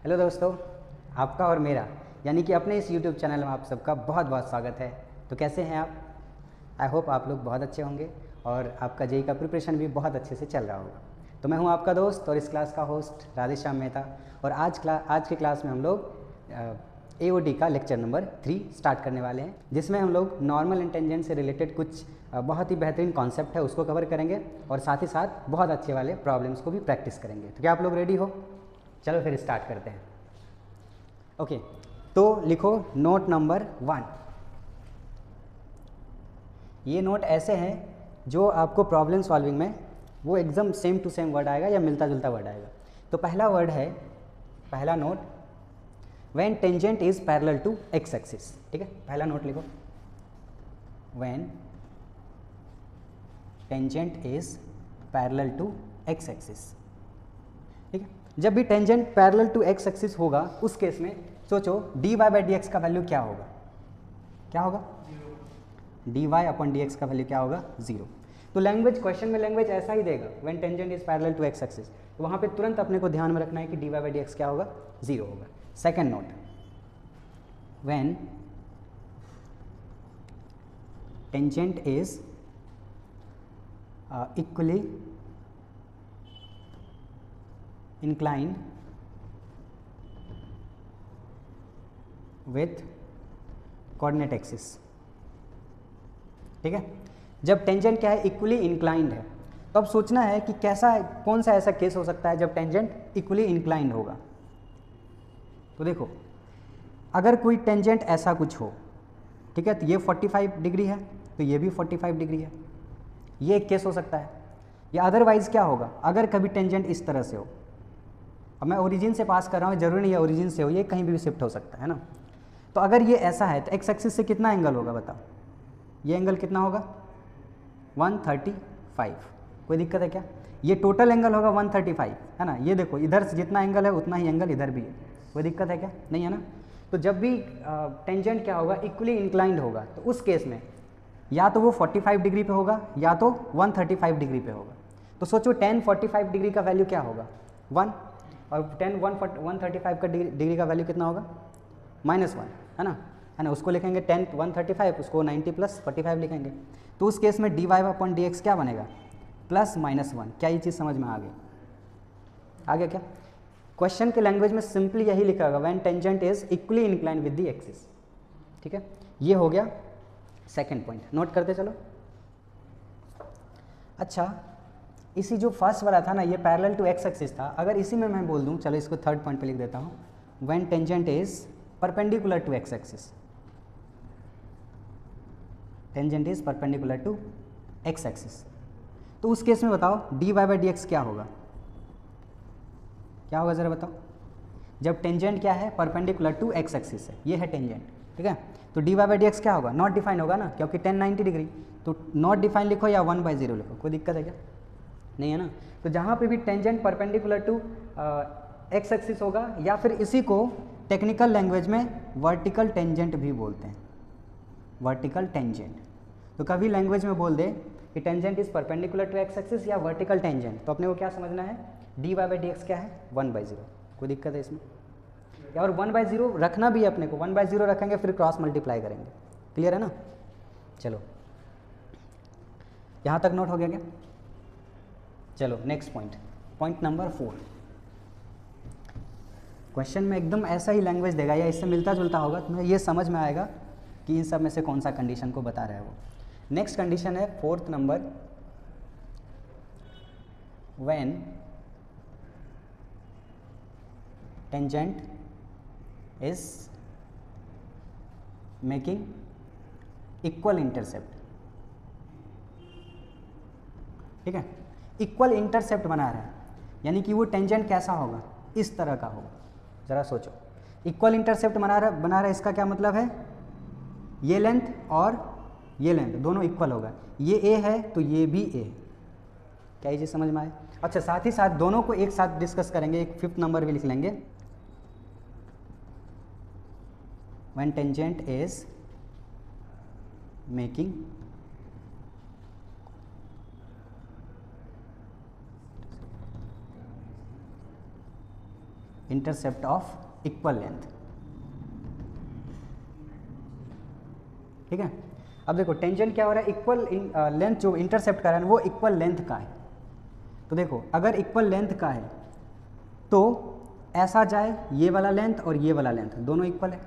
Hello दोस्तों, आपका और मेरा यानी कि अपने इस यूट्यूब चैनल में आप सबका बहुत बहुत स्वागत है। तो कैसे हैं आप? आई होप आप लोग बहुत अच्छे होंगे और आपका जेई का प्रिपरेशन भी बहुत अच्छे से चल रहा होगा। तो मैं हूं आपका दोस्त और इस क्लास का होस्ट राधेश्याम मेहता। और आज की क्लास में हम लोग AOD का लेक्चर नंबर 3 स्टार्ट करने वाले हैं, जिसमें हम लोग नॉर्मल एंड टेंजेंट से रिलेटेड कुछ बहुत ही बेहतरीन कॉन्सेप्ट है उसको कवर करेंगे और साथ ही साथ बहुत अच्छे वाले प्रॉब्लम्स को भी प्रैक्टिस करेंगे। तो क्या आप लोग रेडी हो? चलो फिर स्टार्ट करते हैं। ओके, तो लिखो नोट नंबर 1। ये नोट ऐसे हैं जो आपको प्रॉब्लम सॉल्विंग में वो एकदम सेम टू सेम वर्ड आएगा या मिलता जुलता वर्ड आएगा। तो पहला वर्ड है, पहला note, when tangent is parallel to x axis. ठीक है, पहला नोट लिखो, when tangent is parallel to x axis. ठीक है, जब भी tangent parallel to x axis होगा उस केस में सोचो dy बाई डी एक्स का वैल्यू क्या होगा? क्या होगा? dy अपॉन डी एक्स का वैल्यू क्या होगा? 0। तो लैंग्वेज, क्वेश्चन में लैंग्वेज ऐसा ही देगा, when tangent is parallel to x axis. तो वहाँ पे तुरंत अपने को ध्यान में रखना है कि dy बाई डी एक्स क्या होगा? 0 होगा। Second note, when tangent is equally inclined with coordinate axis। ठीक है, जब टेंजेंट क्या है? इक्वली इंक्लाइंड है। तो अब सोचना है कि कैसा, कौन सा ऐसा केस हो सकता है जब टेंजेंट इक्वली इंक्लाइंड होगा। तो देखो, अगर कोई टेंजेंट ऐसा कुछ हो, ठीक है, तो ये 45 डिग्री है तो ये भी 45 डिग्री है, ये एक केस हो सकता है। या अदरवाइज क्या होगा, अगर कभी टेंजेंट इस तरह से हो, अब मैं ओरिजिन से पास कर रहा हूँ, जरूरी नहीं है ओरिजिन से हो, ये कहीं भी शिफ्ट हो सकता है ना। तो अगर ये ऐसा है तो एक्स एक्सिस से कितना एंगल होगा बताओ? ये एंगल कितना होगा? 135। कोई दिक्कत है क्या? ये टोटल एंगल होगा 135, है ना। ये देखो, इधर से जितना एंगल है उतना ही एंगल इधर भी है। कोई दिक्कत है क्या? नहीं है ना। तो जब भी टेंजेंट क्या होगा? इक्वली इंक्लाइंड होगा, तो उस केस में या तो वो 45 डिग्री पे होगा या तो 135 डिग्री पे होगा। तो सोचो 10 45 डिग्री का वैल्यू क्या होगा? 1, और 10 135 का डिग्री का वैल्यू कितना होगा? -1, है ना। उसको लिखेंगे 10 135, उसको 90 + 45 लिखेंगे। तो उस केस में dy अपॉन डी एक्स क्या बनेगा? +-1। क्या ये चीज़ समझ में आ गई? आ गया क्या? क्वेश्चन के लैंग्वेज में सिंपली यही लिखा होगा, when tangent is equally inclined with the axis. ठीक है, ये हो गया सेकेंड पॉइंट। नोट करते चलो। अच्छा, इसी जो फर्स्ट वाला था ना, ये पैरेलल टू एक्स एक्सिस था। अगर इसी में मैं बोल दूं, चलो इसको थर्ड पॉइंट पे लिख देता हूं, when tangent is perpendicular to x axis. Tangent is perpendicular to x axis, तो उस केस में बताओ dy बाई डी एक्स क्या होगा? क्या होगा ज़रा बताओ? जब टेंजेंट क्या है? परपेंडिकुलर टू एक्स एक्सिस है, ये है टेंजेंट। ठीक है, तो dy बाई डी एक्स क्या होगा? नॉट डिफाइन होगा ना, क्योंकि 10 90 डिग्री। तो नॉट डिफाइन लिखो या 1/0 लिखो, कोई दिक्कत है क्या? नहीं है ना। तो जहाँ पे भी tangent perpendicular to x axis होगा, या फिर इसी को टेक्निकल लैंग्वेज में वर्टिकल टेंजेंट भी बोलते हैं, वर्टिकल टेंजेंट। तो कभी लैंग्वेज में बोल दे कि tangent is perpendicular to x axis या वर्टिकल टेंजेंट, तो अपने को क्या समझना है? dy बाई डी एक्स क्या है? 1/0। कोई दिक्कत है इसमें? या और 1/0 रखना भी है अपने को, 1/0 रखेंगे फिर क्रॉस मल्टीप्लाई करेंगे। क्लियर है ना? चलो, यहाँ तक नोट हो गया क्या? चलो next point, point number 4। Question में एकदम ऐसा ही लैंग्वेज देगा या इससे मिलता जुलता होगा, तुम्हें ये समझ में आएगा कि इन सब में से कौन सा कंडीशन को बता रहा है वो। नेक्स्ट कंडीशन है 4th number, when tangent is making equal intercept. ठीक है, इक्वल इंटरसेप्ट बना रहा है, यानी कि वो टेंजेंट कैसा होगा? इस तरह का होगा। ज़रा सोचो, इक्वल इंटरसेप्ट बना रहा है, इसका क्या मतलब है? ये लेंथ और ये लेंथ दोनों इक्वल होगा। ये a है तो ये भी a है। क्या ये चीज़ समझ में आए? अच्छा, साथ ही साथ दोनों को एक साथ डिस्कस करेंगे, एक 5th नंबर भी लिख लेंगे, when tangent is making intercept of equal length. ठीक है, अब देखो टेंजेंट क्या हो रहा है, इक्वल लेंथ जो इंटरसेप्ट कर रहा है वो इक्वल लेंथ का है। तो देखो अगर इक्वल लेंथ का है तो ऐसा जाए, ये वाला लेंथ और ये वाला लेंथ दोनों इक्वल है।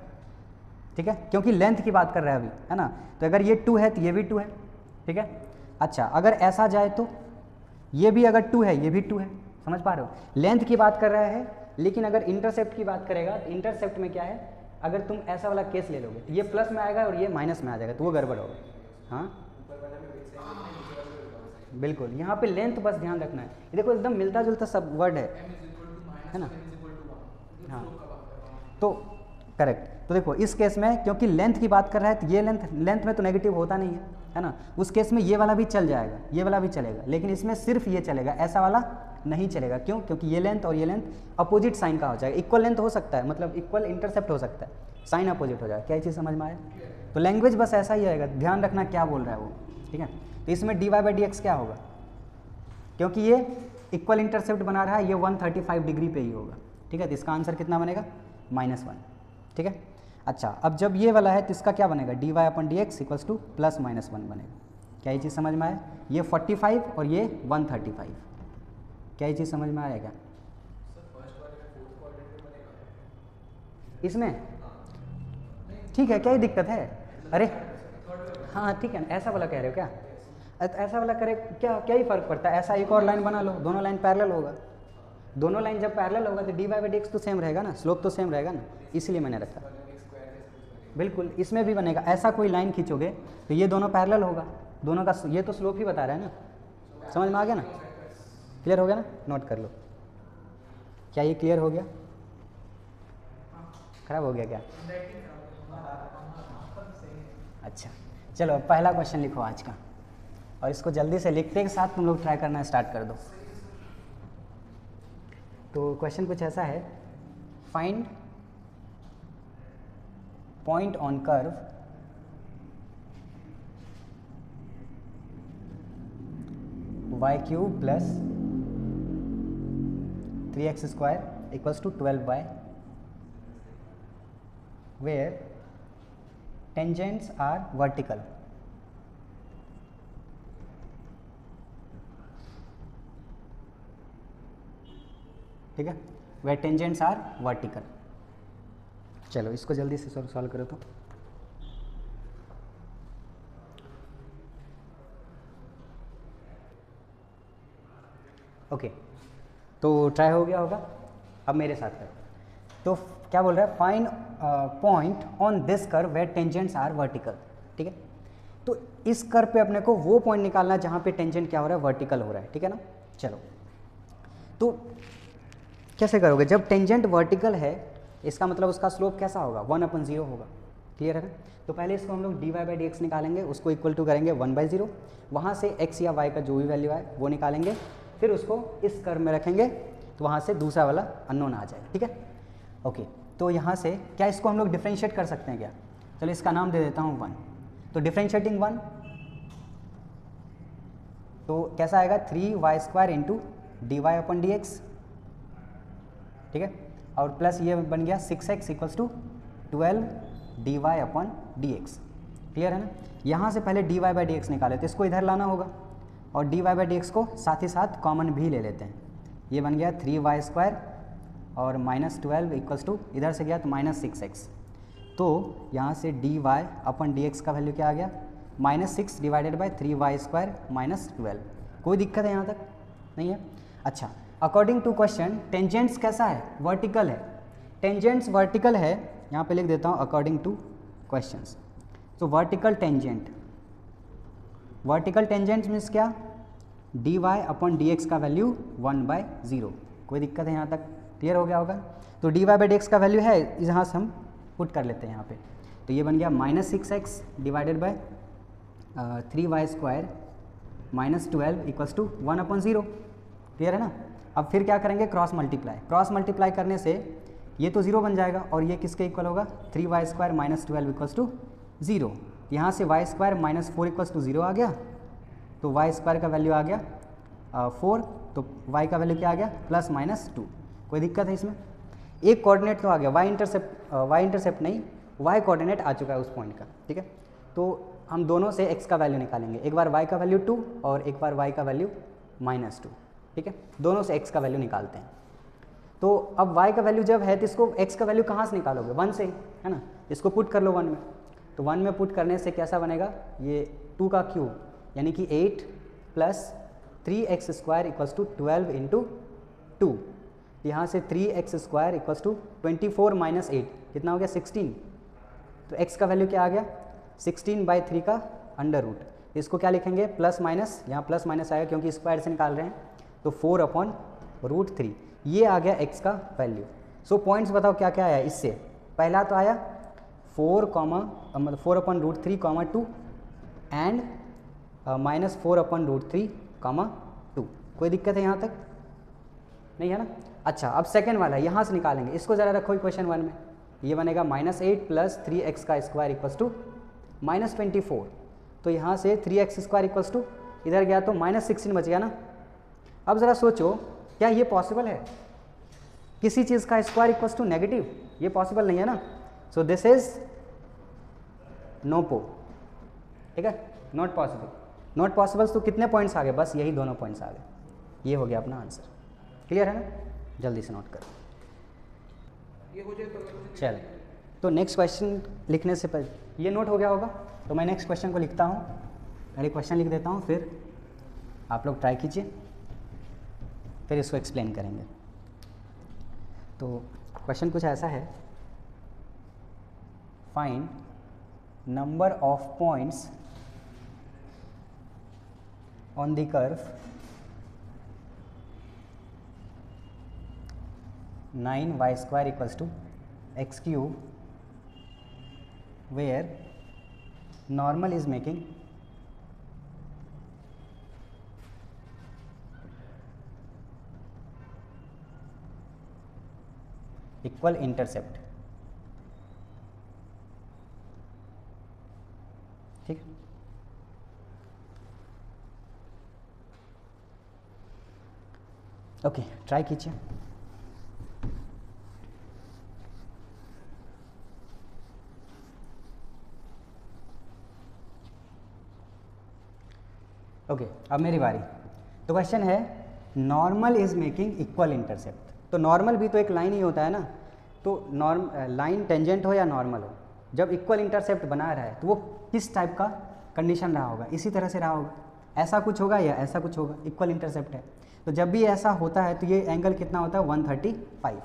ठीक है, क्योंकि लेंथ की बात कर रहा है अभी, है ना। तो अगर ये 2 है तो ये भी 2 है। ठीक है, अच्छा अगर ऐसा जाए तो ये भी अगर 2 है ये भी 2 है। समझ पा रहे हो, लेंथ की बात कर रहा है, लेकिन अगर इंटरसेप्ट की बात करेगा तो इंटरसेप्ट में क्या है, अगर तुम ऐसा वाला केस ले लोगे तो ये प्लस में आएगा और ये माइनस में आ जाएगा, तो वो गड़बड़ होगा। हाँ बिल्कुल, यहाँ पे लेंथ बस ध्यान रखना है। ये देखो एकदम मिलता जुलता सब वर्ड है ना। हाँ तो करेक्ट। तो देखो इस केस में क्योंकि लेंथ की बात कर रहा है तो ये लेंथ में तो नेगेटिव होता नहीं है ना। उस केस में ये वाला भी चल जाएगा, ये वाला भी चलेगा, लेकिन इसमें सिर्फ ये चलेगा, ऐसा वाला नहीं चलेगा। क्यों? क्योंकि ये लेंथ और ये लेंथ अपोजिट साइन का हो जाएगा। इक्वल लेंथ हो सकता है, मतलब इक्वल इंटरसेप्ट हो सकता है, साइन अपोजिट हो जाएगा। क्या चीज़ समझ में आया? तो लैंग्वेज बस ऐसा ही आएगा, ध्यान रखना क्या बोल रहा है वो। ठीक है, तो इसमें dy/dx क्या होगा, क्योंकि ये इक्वल इंटरसेप्ट बना रहा है, ये 135 डिग्री पे ही होगा। ठीक है, तो इसका आंसर कितना बनेगा, -1। ठीक है, अच्छा अब जब ये वाला है तो इसका क्या बनेगा, dy/dx इक्वल्स टू +-1 बनेगा। क्या ये चीज़ समझ में आया? ये 45 और ये 135। क्या ये चीज़ समझ में आया क्या इसमें? ठीक है, क्या ही दिक्कत है? अरे हाँ ठीक है, ऐसा वाला कह रहे हो क्या? ऐसा वाला करे क्या ही फ़र्क पड़ता है, ऐसा एक और लाइन बना लो, दोनों लाइन पैरेलल होगा। दोनों लाइन जब पैरेलल होगा तो dy/dx तो सेम रहेगा ना, स्लोप तो सेम रहेगा ना, इसलिए मैंने रखा। बिल्कुल इसमें भी बनेगा, ऐसा कोई लाइन खींचोगे तो ये दोनों पैरेलल होगा, दोनों का ये तो स्लोप ही बता रहा है ना। समझ में आ गया ना? क्लियर हो गया ना? नोट कर लो। क्या ये क्लियर हो गया? खराब हो गया क्या? अच्छा चलो पहला क्वेश्चन लिखो आज का, और इसको जल्दी से लिखते के साथ तुम लोग ट्राई करना स्टार्ट कर दो। तो क्वेश्चन कुछ ऐसा है, find point on curve y³ + 3x² = 12y where tangents are vertical। ठीक है, where tangents are vertical। चलो इसको जल्दी से सॉल्व करो तो। ओके तो ट्राई हो गया होगा, अब मेरे साथ करो। तो क्या बोल रहा है, find point on this curve where tangents are vertical. ठीक है, तो इस कर्व पे अपने को वो पॉइंट निकालना है जहाँ पे टेंजेंट क्या हो रहा है, वर्टिकल हो रहा है। ठीक है ना, चलो तो कैसे करोगे, जब टेंजेंट वर्टिकल है इसका मतलब उसका स्लोप कैसा होगा, 1/0 होगा। क्लियर है ना? तो पहले इसको हम लोग dy/dx निकालेंगे, उसको इक्वल टू करेंगे 1/0, वहाँ से x या y का जो भी वैल्यू है वो निकालेंगे, फिर उसको इस कर्व में रखेंगे तो वहाँ से दूसरा वाला अननोन आ जाएगा। ठीक है, ओके तो यहाँ से क्या इसको हम लोग डिफ्रेंशिएट कर सकते हैं क्या? चलो इसका नाम दे देता हूँ 1। तो डिफ्रेंशिएटिंग 1 तो कैसा आएगा, 3y² × dy/dx। ठीक है, और प्लस ये बन गया 6x = 12 dy/dx। क्लियर है ना? यहाँ से पहले dy/dx निकाले तो इसको इधर लाना होगा, और dy/dx को साथ ही साथ कॉमन भी ले लेते हैं। ये बन गया 3y² और -12 = इधर से गया तो -6x। तो यहाँ से dy/dx का वैल्यू क्या आ गया, -6 / 3y² - 12। कोई दिक्कत है यहाँ तक? नहीं है? अच्छा अकॉर्डिंग टू क्वेश्चन टेंजेंट्स कैसा है, वर्टिकल है। टेंजेंट्स वर्टिकल है, यहाँ पे लिख देता हूँ अकॉर्डिंग टू क्वेश्चंस। तो वर्टिकल टेंजेंट मीन्स क्या, dy/dx का वैल्यू 1/0। कोई दिक्कत है यहाँ तक? क्लियर हो गया होगा? तो dy/dx का वैल्यू है, यहाँ से हम पुट कर लेते हैं यहाँ पे। तो ये बन गया -6x / 3y² - 12 = 1/0। क्लियर है ना? अब फिर क्या करेंगे, क्रॉस मल्टीप्लाई करने से ये तो 0 बन जाएगा, और ये किसके इक्वल होगा, 3y² - 12 = 0। यहाँ से y² - 4 = 0 आ गया, तो y² का वैल्यू आ गया 4, तो y का वैल्यू क्या आ गया, +-2। कोई दिक्कत है इसमें? एक कोऑर्डिनेट तो आ गया, वाई इंटरसेप्ट नहीं, वाई कोऑर्डिनेट आ चुका है उस पॉइंट का, ठीक है। तो हम दोनों से x का वैल्यू निकालेंगे, एक बार y का वैल्यू 2 और एक बार y का वैल्यू -2, ठीक है। दोनों से x का वैल्यू निकालते हैं। तो अब y का वैल्यू जब है तो इसको x का वैल्यू कहाँ से निकालोगे, 1 से ही, है ना। इसको पुट कर लो 1 में, तो 1 में पुट करने से कैसा बनेगा, ये 2 का क्यूब यानी कि 8 + 3x² = 12 × 2, यहाँ से 3x² = 24 - 8 कितना हो गया 16। तो x का वैल्यू क्या आ गया 16/3 का अंडर रूट। इसको क्या लिखेंगे प्लस माइनस, यहाँ प्लस माइनस आएगा क्योंकि स्क्वायर से निकाल रहे हैं, तो 4/√3 ये आ गया x का वैल्यू। सो पॉइंट्स बताओ क्या क्या आया इससे। पहला तो आया 4/√3, 2 एंड -4/√3, 2। कोई दिक्कत है यहाँ तक, नहीं है ना। अच्छा अब सेकेंड वाला यहाँ से निकालेंगे, इसको ज़रा रखो इक्वेशन 1 में। ये बनेगा -8 + 3x² = -24। तो यहाँ से 3x² इधर गया तो -16 बच गया ना। अब ज़रा सोचो क्या ये पॉसिबल है, किसी चीज़ का स्क्वायर = नेगेटिव, ये पॉसिबल नहीं है ना। सो दिस इज नोपो, ठीक है, नॉट पॉसिबल। नॉट पॉसिबल तो कितने पॉइंट्स आ गए, बस यही दोनों पॉइंट्स आ गए। ये हो गया अपना आंसर, क्लियर है ना, जल्दी से नोट करो। चल तो नेक्स्ट क्वेश्चन लिखने से पहले ये नोट हो गया होगा, तो मैं नेक्स्ट क्वेश्चन को लिखता हूँ। पहले क्वेश्चन लिख देता हूँ, फिर आप लोग ट्राई कीजिए, फिर इसको एक्सप्लेन करेंगे। तो क्वेश्चन कुछ ऐसा है, find number of points on the curve 9y² = x³ where normal is making equal intercept, ठीक है। ओके ट्राई कीजिए। ओके अब मेरी बारी। तो क्वेश्चन है normal is making equal intercept. तो नॉर्मल भी तो एक लाइन ही होता है ना, तो लाइन टेंजेंट हो या नॉर्मल हो, जब इक्वल इंटरसेप्ट बना रहा है तो वो किस टाइप का कंडीशन रहा होगा, इसी तरह से रहा होगा, ऐसा कुछ होगा या ऐसा कुछ होगा, इक्वल इंटरसेप्ट है। तो जब भी ऐसा होता है तो ये एंगल कितना होता है 135,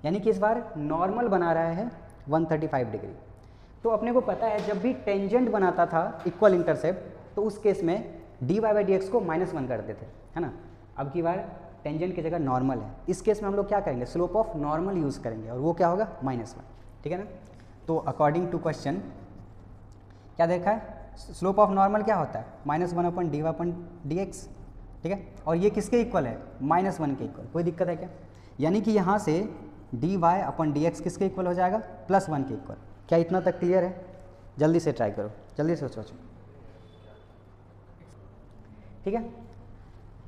यानी कि इस बार नॉर्मल बना रहा है 135 डिग्री। तो अपने को पता है जब भी टेंजेंट बनाता था इक्वल इंटरसेप्ट तो उस केस में dy/dx को -1 कर देते, है ना। अब की बार टेंजेंट की जगह नॉर्मल है, इस केस में हम लोग क्या करेंगे, स्लोप ऑफ नॉर्मल यूज़ करेंगे और वो क्या होगा -1, ठीक है ना। तो अकॉर्डिंग टू क्वेश्चन क्या देखा है, स्लोप ऑफ नॉर्मल क्या होता है -1/dy/dx, ठीक है। और ये किसके इक्वल है -1 के इक्वल, कोई दिक्कत है क्या। यानी कि यहाँ से dy/dx किसके इक्वल हो जाएगा +1 के इक्वल। क्या इतना तक क्लियर है, जल्दी से ट्राई करो, जल्दी से सोचो, ठीक है।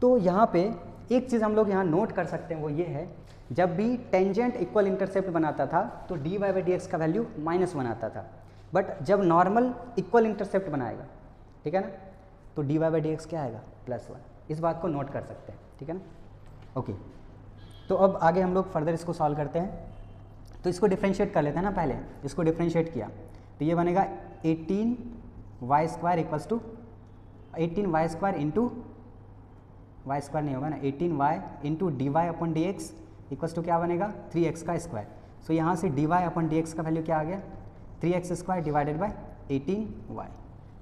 तो यहाँ पे एक चीज़ हम लोग यहाँ नोट कर सकते हैं, वो ये है जब भी टेंजेंट इक्वल इंटरसेप्ट बनाता था तो dy/dx का वैल्यू -1 आता था, बट जब नॉर्मल इक्वल इंटरसेप्ट बनाएगा, ठीक है ना, तो dy/dx क्या आएगा +1। इस बात को नोट कर सकते हैं, ठीक है ना। ओके तो अब आगे हम लोग फर्दर इसको सॉल्व करते हैं। तो इसको डिफ्रेंशिएट कर लेते हैं ना, पहले इसको डिफ्रेंशिएट किया तो ये बनेगा 18y² = 18y² इंटू y² नहीं होगा ना, 18y इंटू dy/dx = क्या बनेगा 3x²। सो यहाँ से dy/dx का वैल्यू क्या आ गया 3x² / 18y।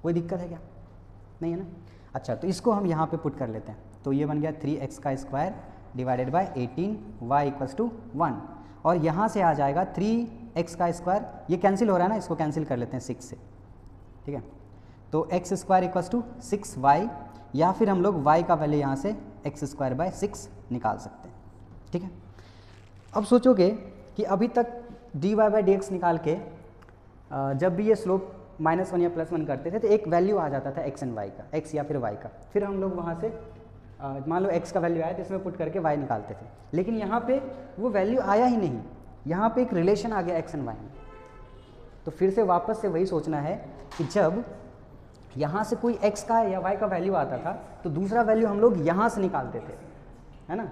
कोई दिक्कत है क्या, नहीं है ना। अच्छा तो इसको हम यहाँ पे पुट कर लेते हैं, तो ये बन गया 3x² / 18y = 1 और यहाँ से आ जाएगा 3x², ये कैंसिल हो रहा है ना, इसको कैंसिल कर लेते हैं 6 से, ठीक है। तो x² = 6y या फिर हम लोग y का वैल्यू यहाँ से x² / 6 निकाल सकते हैं, ठीक है। अब सोचोगे कि अभी तक dy/dx निकाल के जब भी ये स्लोप -1 या +1 करते थे तो एक वैल्यू आ जाता था x एंड y का, x या फिर y का, फिर हम लोग वहाँ से मान लो x का वैल्यू आया तो इसमें पुट करके y निकालते थे, लेकिन यहाँ पे वो वैल्यू आया ही नहीं, यहाँ पे एक रिलेशन आ गया एक्स एंड वाई में। तो फिर से वापस से वही सोचना है कि जब यहाँ से कोई x का या y का वैल्यू आता था तो दूसरा वैल्यू हम लोग यहाँ से निकालते थे, है ना।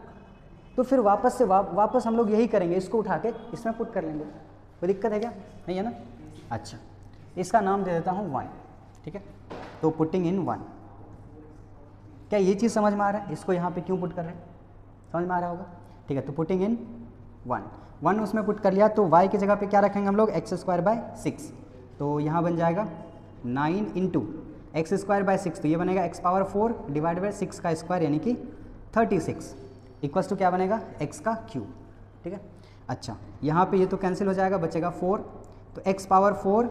तो फिर वापस से वापस हम लोग यही करेंगे, इसको उठा के इसमें पुट कर लेंगे। कोई दिक्कत है क्या? नहीं है ना। अच्छा, इसका नाम दे देता हूँ 1, ठीक है। तो पुटिंग इन 1, क्या ये चीज़ समझ में आ रहा है? इसको यहाँ पे क्यों पुट कर रहे हैं, समझ में आ रहा होगा, ठीक है। तो पुटिंग इन 1 उसमें पुट कर लिया, तो y की जगह पे क्या रखेंगे हम लोग, x²/6। तो यहाँ बन जाएगा 9 इंटू x²/6, तो ये बनेगा x⁴ डिवाइड बाई 6 का स्क्वायर यानी कि 36 इक्वल्स टू क्या बनेगा, x का क्यूब, ठीक है। अच्छा, यहाँ पे ये तो कैंसिल हो जाएगा, बचेगा 4, तो x⁴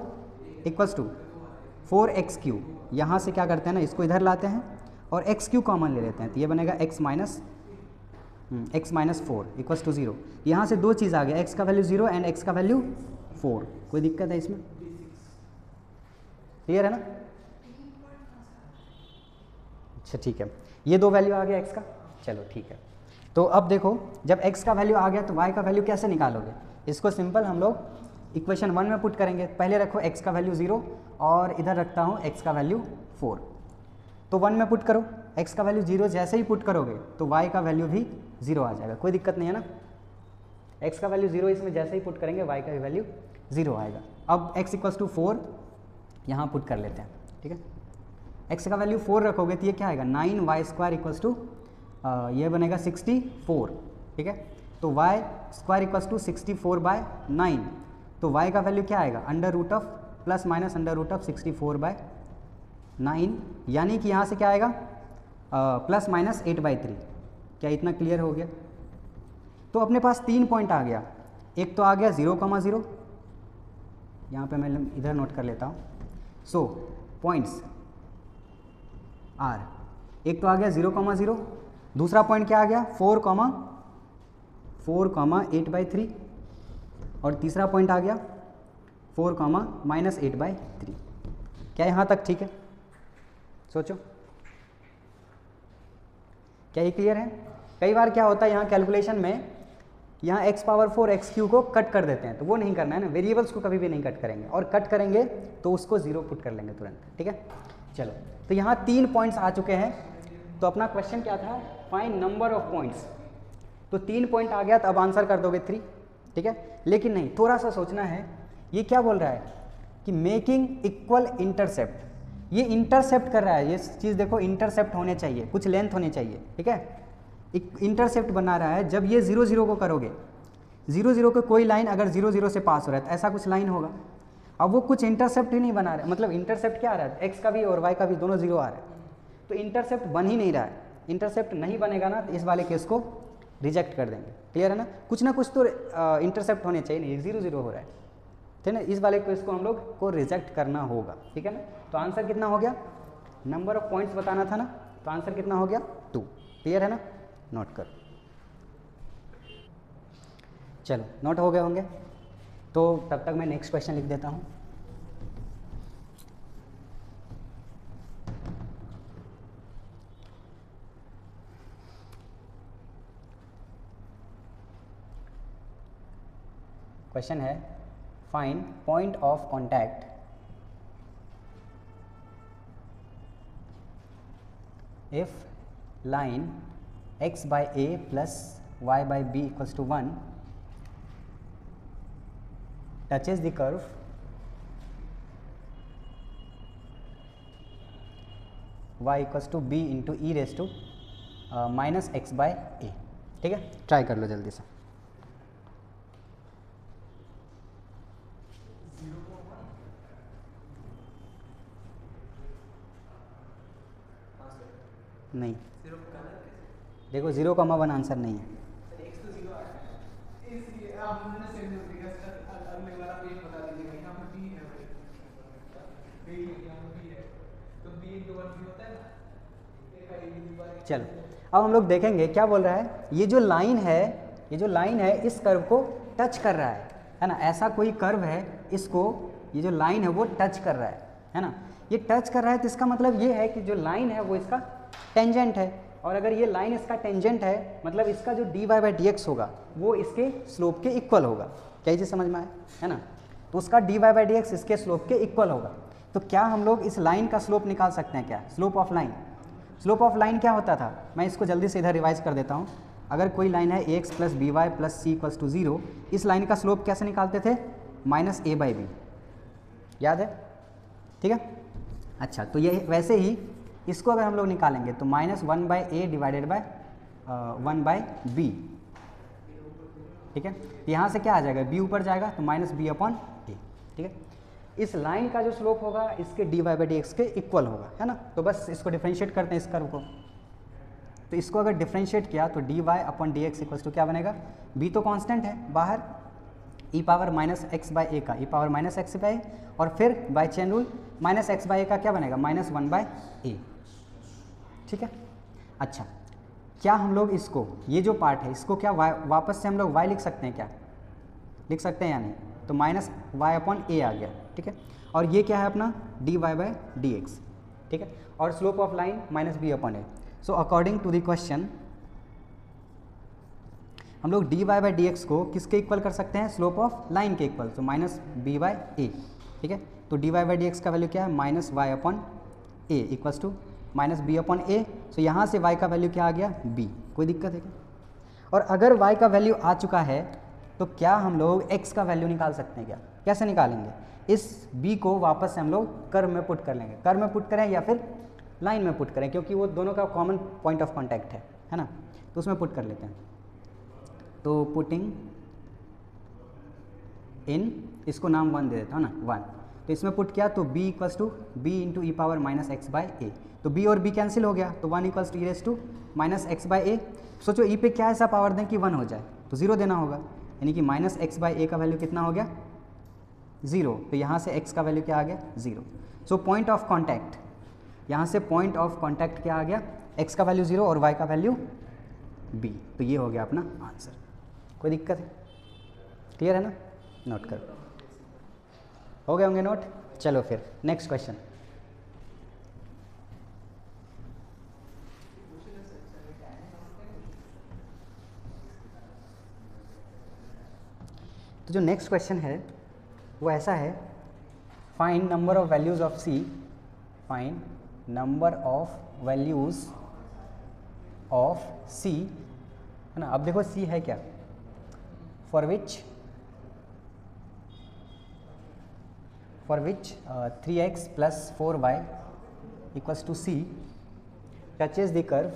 इक्वल्स टू 4x³। यहाँ से क्या करते हैं ना, इसको इधर लाते हैं और x³ कॉमन ले लेते हैं, तो ये बनेगा x माइनस 4 इक्वल्स टू 0। यहाँ से दो चीज़ आ गया, x का वैल्यू 0 एंड x का वैल्यू 4। कोई दिक्कत है इसमें? क्लियर है ना। अच्छा ठीक है, ये दो वैल्यू आ गया x का, चलो ठीक है। तो अब देखो, जब x का वैल्यू आ गया तो y का वैल्यू कैसे निकालोगे? इसको सिंपल हम लोग इक्वेशन 1 में पुट करेंगे। पहले रखो x का वैल्यू 0 और इधर रखता हूँ x का वैल्यू 4। तो 1 में पुट करो, x का वैल्यू 0 जैसे ही पुट करोगे तो y का वैल्यू भी 0 आ जाएगा। कोई दिक्कत नहीं है ना। x का वैल्यू 0 इसमें जैसे ही पुट करेंगे y का भी वैल्यू 0 आएगा। अब x इक्वल्स टू 4 यहाँ पुट कर लेते हैं, ठीक है। x का वैल्यू 4 रखोगे तो ये क्या आएगा, 9y² इक्वल्स टू ये बनेगा 64, ठीक है। तो y² इक्वल्स टू 64/9, तो y का वैल्यू क्या आएगा, √ प्लस माइनस √ 64/9, यानी कि यहाँ से क्या आएगा, प्लस माइनस 8/3। क्या इतना क्लियर हो गया? तो अपने पास 3 पॉइंट आ गया। एक तो आ गया 0,0, यहाँ पे मैं इधर नोट कर लेता हूँ। सो पॉइंट्स आर, एक तो आ गया 0,0, दूसरा पॉइंट क्या आ गया 4,8/3, और तीसरा पॉइंट आ गया 4,-8/3। क्या यहाँ तक ठीक है? सोचो, क्या ये क्लियर है? कई बार क्या होता है यहाँ कैलकुलेशन में, यहाँ x⁴ x³ को कट कर देते हैं, तो वो नहीं करना है ना। वेरिएबल्स को कभी भी नहीं कट करेंगे, और कट करेंगे तो उसको 0 पुट कर लेंगे तुरंत, ठीक है। चलो, तो यहाँ 3 पॉइंट्स आ चुके हैं। तो अपना क्वेश्चन क्या था, फाइंड नंबर ऑफ पॉइंट्स। तो 3 पॉइंट आ गया, तो अब आंसर कर दोगे 3, ठीक है। लेकिन नहीं, थोड़ा सा सोचना है। ये क्या बोल रहा है कि मेकिंग इक्वल इंटरसेप्ट, ये इंटरसेप्ट कर रहा है। ये चीज़ देखो, इंटरसेप्ट होने चाहिए, कुछ लेंथ होनी चाहिए, ठीक है। इंटरसेप्ट बना रहा है। जब ये 0, 0 को करोगे, 0, 0 को कोई लाइन अगर 0, 0 से पास हो रहा है तो ऐसा कुछ लाइन होगा। अब वो कुछ इंटरसेप्ट ही नहीं बना रहा है, मतलब इंटरसेप्ट क्या आ रहा है, x का भी और y का भी दोनों 0 आ रहा है, तो इंटरसेप्ट बन ही नहीं रहा है। इंटरसेप्ट नहीं बनेगा ना, तो इस वाले केस को रिजेक्ट कर देंगे। क्लियर है ना। कुछ ना कुछ तो इंटरसेप्ट होने चाहिए, नहीं 0, 0 हो रहा है, ठीक है ना। इस वाले केस को हम लोग को रिजेक्ट करना होगा, ठीक है ना। तो आंसर कितना हो गया, नंबर ऑफ पॉइंट्स बताना था ना, तो आंसर कितना हो गया 2। क्लियर है ना, नोट करो। चलो, नोट हो गए होंगे, तो तब तक मैं नेक्स्ट क्वेश्चन लिख देता हूँ। क्वेश्चन है, find point of contact if line x/a plus y/b equals to 1 touches the curve y equals to b into e raised to minus x/a। ठीक है, ट्राई कर लो जल्दी से। नहीं, देखो 0,1 आंसर नहीं है। चलो, अब हम लोग देखेंगे क्या बोल रहा है। ये जो लाइन है इस कर्व को टच कर रहा है ना। ऐसा कोई कर्व है, इसको ये जो लाइन है वो टच कर रहा है ना। ये टच कर रहा है तो इसका मतलब ये है कि जो लाइन है वो इसका टेंजेंट है, और अगर ये लाइन इसका टेंजेंट है मतलब इसका जो dy/dx होगा वो इसके स्लोप के इक्वल होगा। क्या ये चीज़ समझ में आए, है ना। तो उसका dy बाई डी एक्स इसके स्लोप के इक्वल होगा। तो क्या हम लोग इस लाइन का स्लोप निकाल सकते हैं क्या, slope of line. Slope of line क्या होता था, मैं इसको जल्दी से इधर रिवाइज कर देता हूँ। अगर कोई लाइन है ax plus b y plus c equals to 0, इस लाइन का स्लोप कैसे निकालते थे, माइनस ए बाई बी, याद है, ठीक है। अच्छा, तो ये वैसे ही इसको अगर हम लोग निकालेंगे तो minus 1 by a divided by 1 by b, ठीक है। यहाँ से क्या आ जाएगा, बी ऊपर जाएगा तो माइनस बी अपॉन ए, ठीक है। इस लाइन का जो स्लोप होगा इसके d y by d x के इक्वल होगा, है ना। तो बस इसको डिफ्रेंशिएट करते हैं इस कर्व को। तो इसको अगर डिफ्रेंशिएट किया तो d y upon d x equals to क्या बनेगा, बी तो कांस्टेंट है बाहर, e power minus x by a का e power minus x by, और फिर by chain rule minus x by a का क्या बनेगा, माइनस 1 बाई ए, ठीक है। अच्छा, क्या हम लोग इसको, ये जो पार्ट है इसको क्या वापस से हम लोग y लिख सकते हैं, क्या लिख सकते हैं या नहीं, तो माइनस वाई अपॉन ए आ गया, ठीक है। और ये क्या है अपना d y by d x, ठीक है। और slope of line minus b upon a. So according to the question हम लोग d y by d x को किसके इक्वल कर सकते हैं, स्लोप ऑफ लाइन के इक्वल, तो माइनस बी बाई ए, ठीक है। तो d y by d x का वैल्यू क्या है, minus y upon a equals to minus b upon a. So यहाँ से y का वैल्यू क्या आ गया, b, कोई दिक्कत है क्या। और अगर y का वैल्यू आ चुका है तो क्या हम लोग x का वैल्यू निकाल सकते हैं क्या, कैसे निकालेंगे, इस b को वापस से हम लोग कर्व में पुट कर लेंगे, कर्व में पुट करें या फिर लाइन में पुट करें, क्योंकि वो दोनों का कॉमन पॉइंट ऑफ कॉन्टैक्ट है ना, तो उसमें पुट कर लेते हैं। तो पुटिंग इन, इसको नाम 1 दे देता हूँ ना, 1, तो इसमें पुट किया तो b equals to b into e power minus x by a, तो b और b कैंसिल हो गया, तो 1 equals to e raise to minus x by a. सोचो e पे क्या ऐसा पावर दें कि 1 हो जाए, तो 0 देना होगा, यानी कि माइनस एक्स बाई ए का वैल्यू कितना हो गया, 0, तो यहाँ से x का वैल्यू क्या आ गया, 0। सो पॉइंट ऑफ कॉन्टैक्ट, यहाँ से पॉइंट ऑफ कॉन्टैक्ट क्या आ गया, x का वैल्यू 0 और y का वैल्यू b, तो ये हो गया अपना आंसर। कोई दिक्कत है, क्लियर है ना, नोट करो, हो गए होंगे नोट। चलो फिर नेक्स्ट क्वेश्चन। तो जो नेक्स्ट क्वेश्चन है वो ऐसा है, find number of values of c, find number of values of c, है ना। अब देखो सी है क्या, for which 3x plus 4y equals to c touches the curve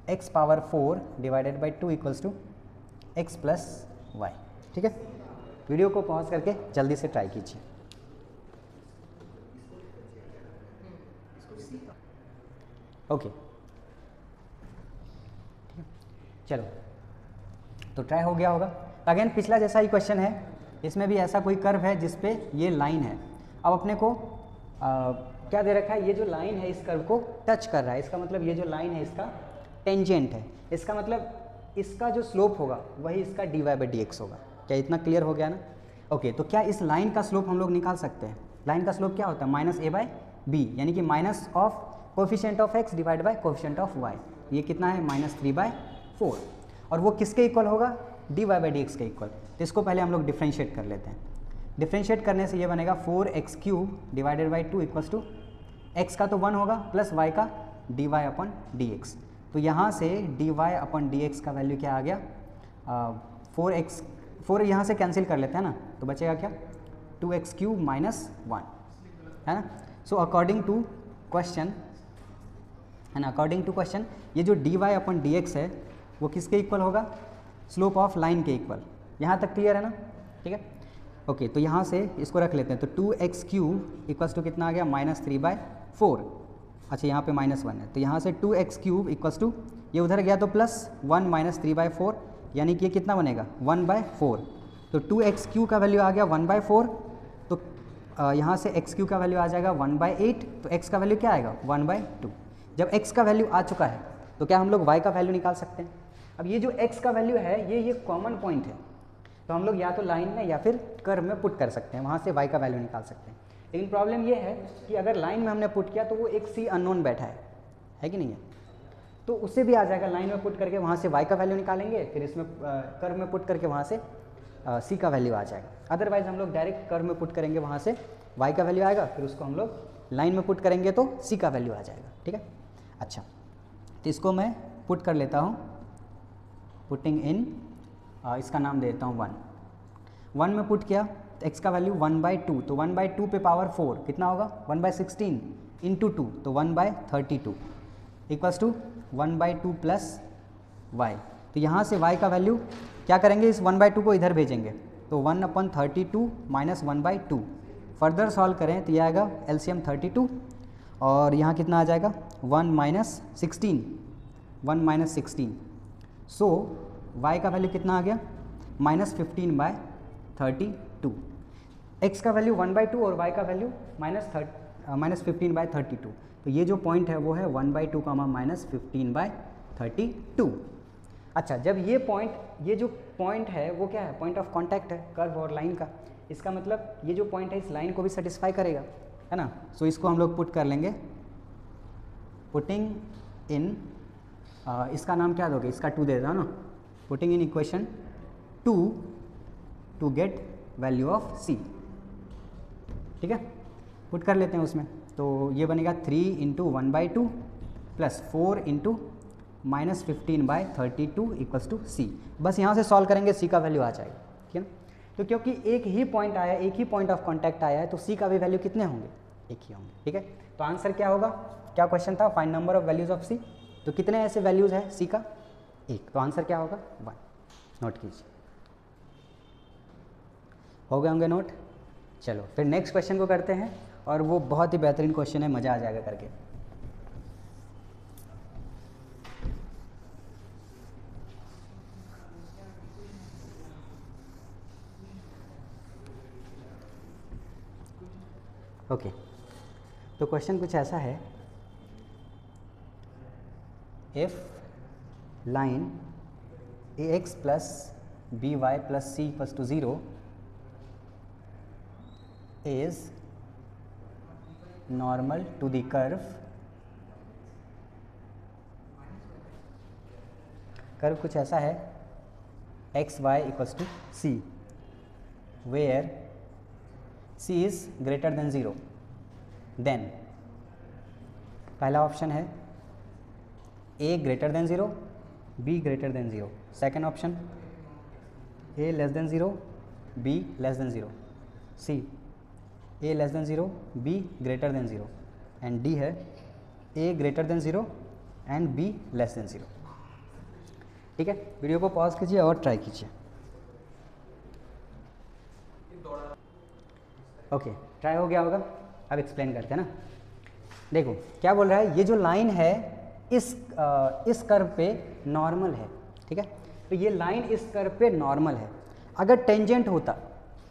x power 4 divided by 2 equals to x plus y, ठीक है। Video को pause करके जल्दी से ट्राई कीजिए। ओके, चलो तो ट्राई हो गया होगा। अगेन पिछला जैसा ही क्वेश्चन है, इसमें भी ऐसा कोई कर्व है जिस पे ये लाइन है। अब अपने को क्या दे रखा है, ये जो लाइन है इस कर्व को टच कर रहा है, इसका मतलब ये जो लाइन है इसका टेंजेंट है, इसका मतलब इसका जो स्लोप होगा वही इसका d y by d x होगा। क्या इतना क्लियर हो गया ना। ओके, तो क्या इस लाइन का स्लोप हम लोग निकाल सकते हैं। लाइन का स्लोप क्या होता है, माइनस ए बाई बी, यानी कि minus of coefficient of x divide by coefficient of y. ये कितना है, -3/4, और वो किसके इक्वल होगा, d y by d x के इक्वल। तो इसको पहले हम लोग डिफ्रेंशिएट कर लेते हैं। डिफ्रेंशिएट करने से ये बनेगा 4x³ divided by 2 equals to x का तो 1 होगा प्लस वाई का d y upon d x. तो यहाँ से d y upon d x का वैल्यू क्या आ गया, 4 यहाँ से कैंसिल कर लेते हैं ना, तो बचेगा क्या 2x³ - 1, है ना। सो अकॉर्डिंग टू क्वेश्चन, है ना, अकॉर्डिंग टू क्वेश्चन ये जो d y upon d x है वो किसके इक्वल होगा, स्लोप ऑफ लाइन के इक्वल। यहाँ तक क्लियर है ना, ठीक है। ओके, तो यहाँ से इसको रख लेते हैं। तो 2x³ इक्वल्स टू कितना आ गया, -3/4। अच्छा, यहाँ पे -1 है, तो यहाँ से 2x³ इक्वल्स टू, ये उधर गया तो +1 - 3/4, यानी कि ये कितना बनेगा 1/4। तो 2x³ का वैल्यू आ गया 1/4, तो यहाँ से x³ का वैल्यू आ जाएगा 1/8, तो x का वैल्यू क्या आएगा 1/2। जब x का वैल्यू आ चुका है तो क्या हम लोग y का वैल्यू निकाल सकते हैं। अब ये जो x का वैल्यू है ये कॉमन पॉइंट है, तो हम लोग या तो लाइन में या फिर कर्व में पुट कर सकते हैं, वहाँ से y का वैल्यू निकाल सकते हैं। लेकिन प्रॉब्लम ये है कि अगर लाइन में हमने पुट किया तो वो एक c अननोन बैठा है है कि नहीं है? तो उससे भी आ जाएगा, लाइन में पुट करके वहाँ से y का वैल्यू निकालेंगे, फिर इसमें कर्व में पुट करके वहाँ से c का वैल्यू आ जाएगा। अदरवाइज हम लोग डायरेक्ट कर्व में पुट करेंगे, वहाँ से y का वैल्यू आएगा, फिर उसको हम लोग लाइन में पुट करेंगे तो c का वैल्यू आ जाएगा। ठीक है, अच्छा तो इसको मैं पुट कर लेता हूँ, पुटिंग इन, इसका नाम दे देता हूँ 1 में पुट किया तो x का वैल्यू 1/2, तो 1/2 पे पावर 4 कितना होगा 1/16 इंटू 2, तो 1/32 इक्वल्स टू 1/2 प्लस y। तो यहाँ से y का वैल्यू क्या करेंगे, इस 1/2 को इधर भेजेंगे, तो 1/32 माइनस 1/2। फर्दर सॉल्व करें तो यह आएगा एलसीएम 32, और यहाँ कितना आ जाएगा 1 माइनस 16, सो y का वैल्यू कितना आ गया -15/32। x का वैल्यू 1/2 और y का वैल्यू -15/32, तो ये जो पॉइंट है वो है 1/2 -15/32। अच्छा, जब ये जो पॉइंट है वो क्या है, पॉइंट ऑफ कांटेक्ट है कर्व और लाइन का, इसका मतलब ये जो पॉइंट है इस लाइन को भी सेटिस्फाई करेगा, है ना। सो इसको हम लोग पुट कर लेंगे, पुटिंग इन, इसका नाम क्या दोगे, इसका 2 दे देता ना, putting in equation 2 to get value of c। ठीक है, पुट कर लेते हैं उसमें, तो ये बनेगा 3 into 1/2 plus 4 into -15/32 equals to c। बस यहाँ से सॉल्व करेंगे, c का वैल्यू आ जाएगा। ठीक है ना, तो क्योंकि एक ही पॉइंट आया, एक ही पॉइंट ऑफ कांटेक्ट आया है, तो c का भी वैल्यू कितने होंगे, एक ही होंगे। ठीक है, तो आंसर क्या होगा, क्या क्वेश्चन था, find number of values of c, तो कितने ऐसे वैल्यूज है c का, 1, तो आंसर क्या होगा 1। नोट कीजिए, हो गए होंगे नोट। चलो फिर नेक्स्ट क्वेश्चन को करते हैं, और वो बहुत ही बेहतरीन क्वेश्चन है, मज़ा आ जाएगा करके। ओके, तो क्वेश्चन कुछ ऐसा है, if line ax plus by plus c equals to 0 is normal to the curve कुछ ऐसा है x y equals to c where c is greater than 0, then पहला ऑप्शन है a greater than 0, b greater than 0, second option a less than 0, b less than 0, c a less than 0, b greater than 0, and d है a greater than 0 and b less than 0। ठीक है, video को pause कीजिए और try कीजिए। Okay, try हो गया होगा, अब एक्सप्लेन करते हैं ना। देखो क्या बोल रहा है, ये जो लाइन है इस कर्व पे नॉर्मल है। ठीक है, तो ये लाइन इस कर्व पे नॉर्मल है। अगर टेंजेंट होता,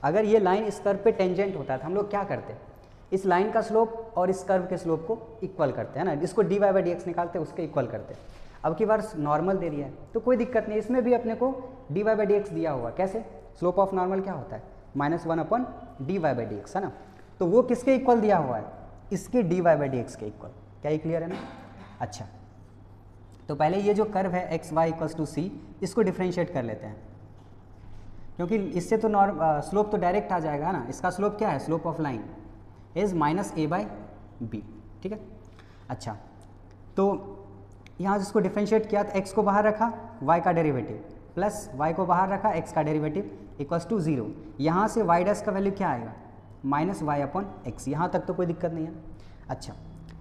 अगर ये लाइन इस कर्व पे टेंजेंट होता तो हम लोग क्या करते, इस लाइन का स्लोप और इस कर्व के स्लोप को इक्वल करते हैं ना, जिसको dy/dx निकालते हैं उसके इक्वल करते हैं। अब की बार नॉर्मल दे दिया है तो कोई दिक्कत नहीं, इसमें भी अपने को dy/dx दिया हुआ, कैसे, स्लोप ऑफ नॉर्मल क्या होता है -1/dy/dx, है ना। तो वो किसके इक्वल दिया हुआ है, इसके dy/dx के इक्वल। क्या ये क्लियर है ना। अच्छा, तो पहले ये जो कर्व है एक्स वाई इक्वल्स टू सी, इसको डिफ्रेंशिएट कर लेते हैं, क्योंकि इससे तो स्लोप तो डायरेक्ट आ जाएगा ना। इसका स्लोप क्या है, slope of line is -a/b। ठीक है, अच्छा तो यहाँ जिसको डिफ्रेंशिएट किया तो x को बाहर रखा, y का डेरिवेटिव प्लस y को बाहर रखा, x का डेरिवेटिव इक्वल्स टू 0। यहाँ से y डैश का वैल्यू क्या आएगा -y/x, यहाँ तक तो कोई दिक्कत नहीं है। अच्छा,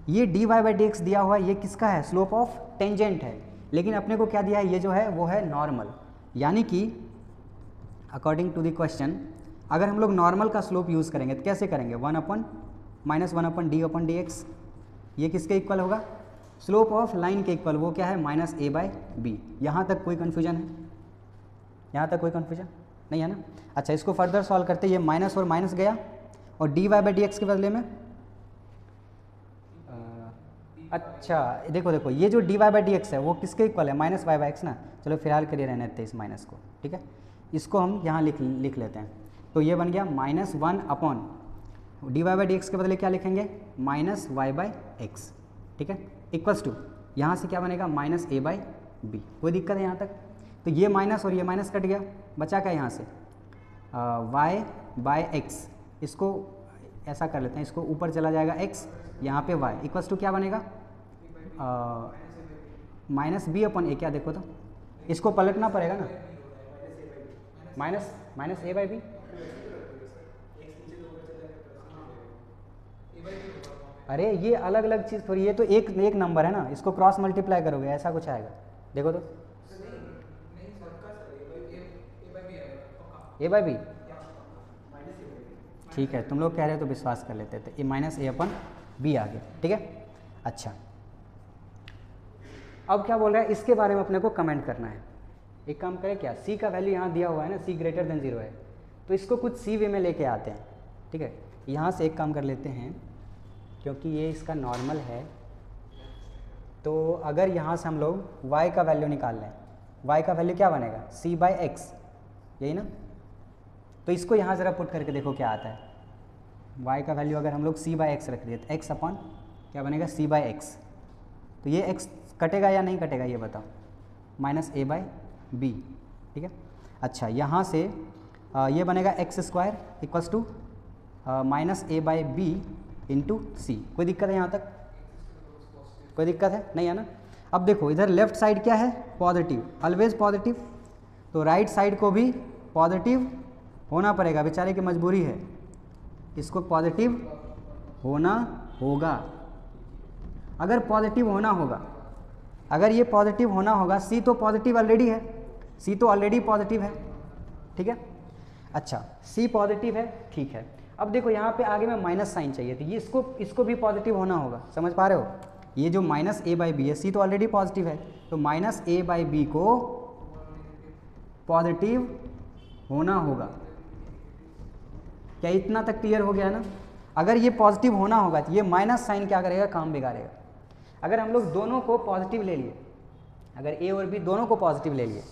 ये dy/dx दिया हुआ है, ये किसका है, स्लोप ऑफ टेंजेंट है, लेकिन अपने को क्या दिया है, ये जो है वो है नॉर्मल, यानी कि अकॉर्डिंग टू द क्वेश्चन अगर हम लोग नॉर्मल का स्लोप यूज़ करेंगे तो कैसे करेंगे, 1/-1/d/dx, ये किसके इक्वल होगा, स्लोप ऑफ लाइन के इक्वल, वो क्या है -a/b। यहाँ तक कोई कन्फ्यूजन है, यहाँ तक कोई कन्फ्यूजन नहीं है ना। अच्छा, इसको फर्दर सॉल्व करते, ये माइनस और माइनस गया और dy/dx के बदले में अच्छा देखो ये जो dy/dx है वो किसके इक्वल है, -y/x ना। चलो फिलहाल के लिए रहने देते इस माइनस को, ठीक है, इसको हम यहाँ लिख लेते हैं। तो ये बन गया -1/dy/dx के बदले क्या लिखेंगे, -y/x, ठीक है, इक्वल्स टू यहाँ से क्या बनेगा माइनस ए बाई बी। कोई दिक्कत है यहाँ तक? तो ये माइनस और ये माइनस कट गया, बचा क्या यहाँ से वाई बाय एक्स। इसको ऐसा कर लेते हैं, इसको ऊपर चला जाएगा x, यहाँ पे y इक्वल्स टू क्या बनेगा माइनस बी अपन ए। क्या देखो तो इसको पलटना पड़ेगा ना, माइनस ए बाई बी। अरे ये अलग अलग चीज़ थोड़ी, ये तो एक नंबर है ना, इसको क्रॉस मल्टीप्लाई करोगे ऐसा कुछ आएगा। देखो तो ए बाई बी, ठीक है तुम लोग कह रहे हो तो विश्वास कर लेते थे, ये माइनस ए अपन बी आ गया, ठीक है। अच्छा अब क्या बोल रहा है, इसके बारे में अपने को कमेंट करना है। एक काम करें क्या, सी का वैल्यू यहाँ दिया हुआ है ना, सी ग्रेटर देन 0 है, तो इसको कुछ सी वे में लेके आते हैं, ठीक है। यहाँ से एक काम कर लेते हैं, क्योंकि ये इसका नॉर्मल है, तो अगर यहाँ से हम लोग y का वैल्यू निकाल लें, y का वैल्यू क्या बनेगा c बाई एक्स, यही ना। तो इसको यहाँ ज़रा पुट करके देखो क्या आता है। y का वैल्यू अगर हम लोग c बाई एक्स रख दिए तो x अपॉन क्या बनेगा c बाई एक्स, तो ये x कटेगा या नहीं कटेगा ये बताओ, माइनस ए बाई बी, ठीक है। अच्छा यहाँ से ये बनेगा x square equals to minus a by b into c. कोई दिक्कत है यहाँ तक? कोई दिक्कत है नहीं है ना। अब देखो इधर लेफ्ट साइड क्या है पॉजिटिव, ऑलवेज पॉजिटिव, तो राइट साइड को भी पॉजिटिव होना पड़ेगा, बेचारे की मजबूरी है, इसको पॉजिटिव होना होगा। अगर पॉजिटिव होना होगा, अगर ये पॉजिटिव होना होगा, सी तो पॉजिटिव ऑलरेडी है, सी तो ऑलरेडी पॉजिटिव है, ठीक है। अच्छा सी पॉजिटिव है, ठीक है। अब देखो यहाँ पे आगे में माइनस साइन चाहिए, तो ये इसको भी पॉजिटिव होना होगा, समझ पा रहे हो। ये जो माइनस ए बाई बी है, सी तो ऑलरेडी पॉजिटिव है, तो माइनस ए बाई बी को पॉजिटिव होना होगा। क्या इतना तक क्लियर हो गया ना। अगर ये पॉजिटिव होना होगा तो ये माइनस साइन क्या करेगा, काम बिगाड़ेगा। अगर हम लोग दोनों को पॉजिटिव ले लिए, अगर ए और बी दोनों को पॉजिटिव ले लिए,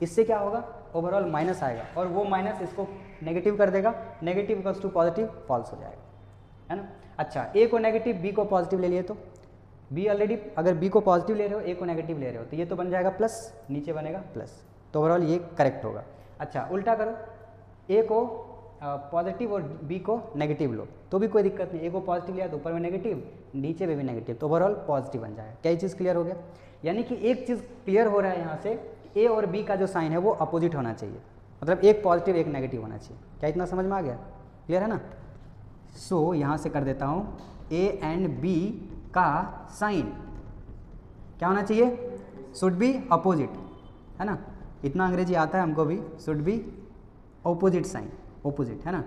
इससे क्या होगा ओवरऑल माइनस आएगा, और वो माइनस इसको नेगेटिव कर देगा, negative equals to positive false हो जाएगा, है ना। अच्छा ए को नेगेटिव बी को पॉजिटिव ले लिए, तो बी ऑलरेडी, अगर बी को पॉजिटिव ले रहे हो ए को नेगेटिव ले रहे हो, तो ये तो बन जाएगा प्लस, नीचे बनेगा प्लस, तो ओवरऑल ये करेक्ट होगा। अच्छा उल्टा करो, ए को पॉजिटिव और बी को नेगेटिव लो तो भी कोई दिक्कत नहीं, ए को पॉजिटिव लिया तो ऊपर में नेगेटिव, नीचे में भी नेगेटिव, तो ओवरऑल पॉजिटिव बन जाएगा। क्या ये चीज़ क्लियर हो गया? यानी कि एक चीज़ क्लियर हो रहा है यहाँ से, ए और बी का जो साइन है वो अपोजिट होना चाहिए, मतलब एक पॉजिटिव एक नेगेटिव होना चाहिए। क्या इतना समझ में आ गया? क्लियर है ना। सो यहाँ से कर देता हूँ, ए एंड बी का साइन क्या होना चाहिए, शुड बी अपोजिट, है ना। इतना अंग्रेजी आता है हमको भी, should be opposite sign, opposite, है ना।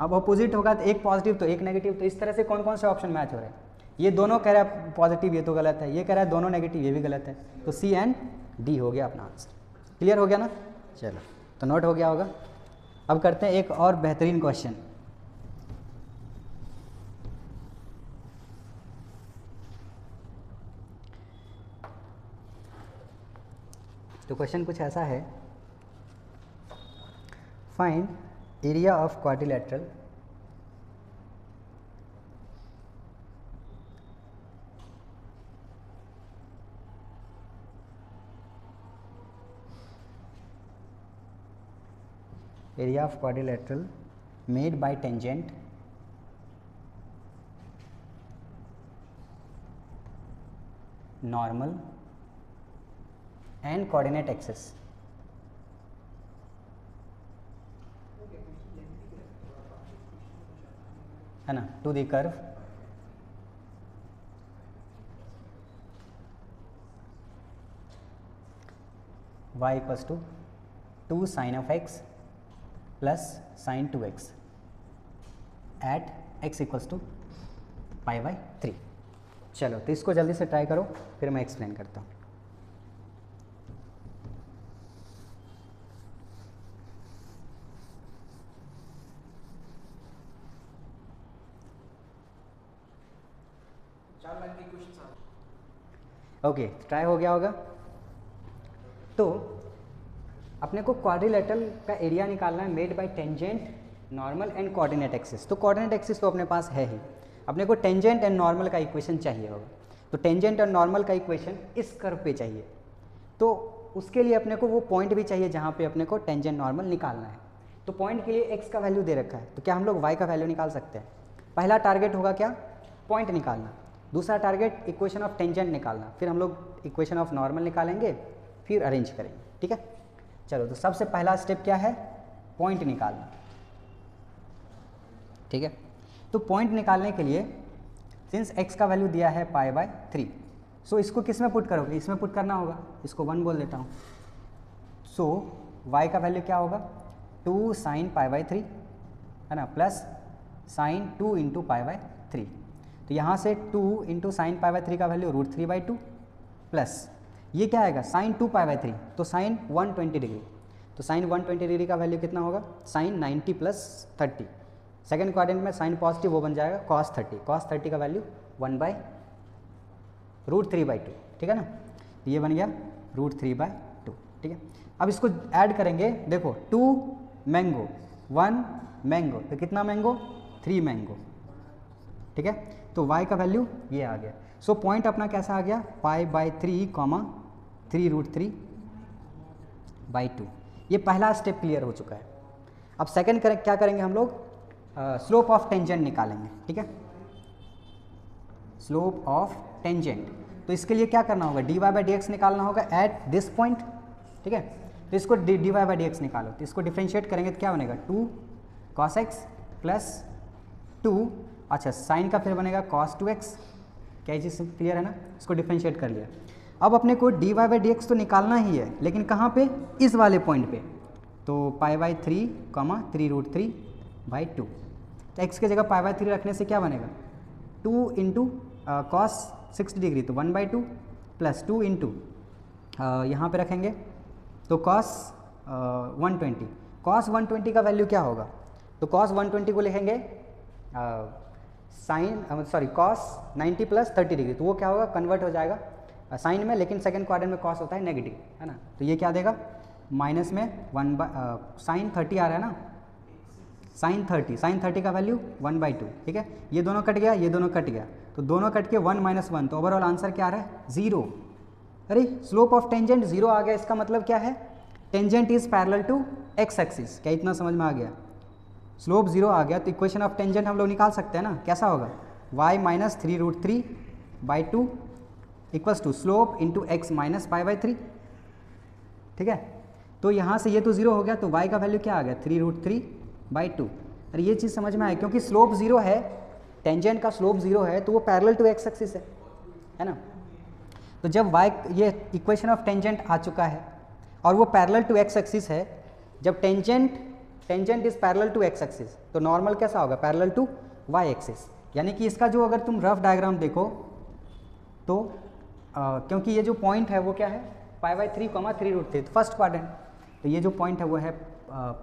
अब ऑपोजिट होगा तो एक पॉजिटिव तो एक नेगेटिव, तो इस तरह से कौन कौन से ऑप्शन मैच हो रहे हैं। ये दोनों कह रहा है पॉजिटिव, ये तो गलत है, ये कह रहा है दोनों नेगेटिव, ये भी गलत है, तो सी एंड डी हो गया अपना आंसर। क्लियर हो गया ना। चलो तो नोट हो गया होगा। अब करते हैं एक और बेहतरीन क्वेश्चन। तो क्वेश्चन कुछ ऐसा है, find area of quadrilateral made by tangent normal and coordinate axis। है ना, to the curve y equals to 2 sin of x plus sin 2x at x equals to pi by 3। चलो तो इसको जल्दी से ट्राई करो, फिर मैं एक्सप्लेन करता हूँ। ओके ट्राई हो गया होगा। तो अपने को क्वाड्रिलेटरल का एरिया निकालना है, made by tangent normal and coordinate axis. तो कोऑर्डिनेट एक्सिस तो अपने पास है ही, अपने को टेंजेंट एंड नॉर्मल का इक्वेशन चाहिए होगा। तो टेंजेंट और नॉर्मल का इक्वेशन इस कर्व पे चाहिए, तो उसके लिए अपने को वो पॉइंट भी चाहिए जहाँ पे अपने को टेंजेंट नॉर्मल निकालना है। तो पॉइंट के लिए एक्स का वैल्यू दे रखा है, तो क्या हम लोग वाई का वैल्यू निकाल सकते हैं? पहला टारगेट होगा क्या? पॉइंट निकालना। दूसरा टारगेट इक्वेशन ऑफ टेंजेंट निकालना, फिर हम लोग इक्वेशन ऑफ नॉर्मल निकालेंगे, फिर अरेंज करेंगे। ठीक है, चलो तो सबसे पहला स्टेप क्या है? पॉइंट निकालना। ठीक है, तो पॉइंट निकालने के लिए सिंस x का वैल्यू दिया है π/3, सो इसको किस में पुट करोगे? इसमें पुट करना होगा, इसको 1 बोल देता हूँ। सो y का वैल्यू क्या होगा? 2 sin π/3 है ना, प्लस sin 2 इंटू π/3। तो यहाँ से 2 इंटू साइन π/3 का वैल्यू √3/2 प्लस ये क्या आएगा? sin 2 π/3, तो sin 120 डिग्री। तो sin 120 डिग्री का वैल्यू कितना होगा? sin 90 plus 30। सेकेंड क्वाड्रेंट में साइन पॉजिटिव, वो बन जाएगा cos 30। cos 30 का वैल्यू 1/√3/2। ठीक है ना, तो ये बन गया √3/2। ठीक है, अब इसको ऐड करेंगे। देखो 2 मैंगो 1 मैंगो, तो कितना मैंगो? 3 मैंगो। ठीक है, तो y का वैल्यू ये आ गया। सो पॉइंट अपना कैसा आ गया? π/3, 3√3/2। ये पहला स्टेप क्लियर हो चुका है। अब सेकंड क्या करेंगे हम लोग? स्लोप ऑफ टेंजेंट निकालेंगे। ठीक है, स्लोप ऑफ टेंजेंट, तो इसके लिए क्या करना होगा? dy/dx निकालना होगा एट दिस पॉइंट। ठीक है, तो इसको dy/dx निकालो, तो इसको डिफ्रेंशिएट करेंगे तो क्या बनेगा? 2 cos x प्लस 2, अच्छा साइन का फिर बनेगा cos 2x। क्या चीज़ क्लियर है ना? इसको डिफ्रेंशिएट कर लिया। अब अपने को dy/dx तो निकालना ही है, लेकिन कहाँ पे? इस वाले पॉइंट पे। तो π/3, 3√3/2। तो x की जगह π/3 रखने से क्या बनेगा? 2 इंटू cos 60 डिग्री, तो 1/2 प्लस 2 इंटू यहाँ पर रखेंगे तो cos 120। cos 120 का वैल्यू क्या होगा? तो cos 120 को लिखेंगे cos 90 प्लस 30 डिग्री, तो वो क्या होगा? कन्वर्ट हो जाएगा साइन में, लेकिन सेकंड क्वाड्रेंट में cos होता है नेगेटिव, है ना। तो ये क्या देगा? माइनस में sin 30 आ रहा है ना, sin 30 का वैल्यू 1/2। ठीक है, ये दोनों कट गया, ये दोनों कट गया, तो दोनों कट के 1 - 1, तो ओवरऑल आंसर क्या आ रहा है? 0। अरे स्लोप ऑफ टेंजेंट 0 आ गया, इसका मतलब क्या है? Tangent is parallel to x axis. क्या इतना समझ में आ गया? स्लोप 0 आ गया, तो इक्वेशन ऑफ टेंजेंट हम लोग निकाल सकते हैं ना। कैसा होगा? y - 3√3/2 equals to slope into x minus π/3। ठीक है, तो यहाँ से ये तो 0 हो गया, तो y का वैल्यू क्या आ गया? 3√3/2। अरे ये चीज़ समझ में आए, क्योंकि स्लोप 0 है, टेंजेंट का स्लोप 0 है, तो वो पैरेलल टू x एक्सिस है ना। तो जब y, ये इक्वेशन ऑफ टेंजेंट आ चुका है और वो पैरेलल टू x एक्सिस है, जब tangent is parallel to x axis, तो नॉर्मल कैसा होगा? Parallel to y axis. यानी कि इसका जो अगर तुम रफ डायग्राम देखो तो क्योंकि ये जो पॉइंट है वो क्या है? π/3, 3√3, तो फर्स्ट क्वाड्रेंट। तो ये जो पॉइंट है वो है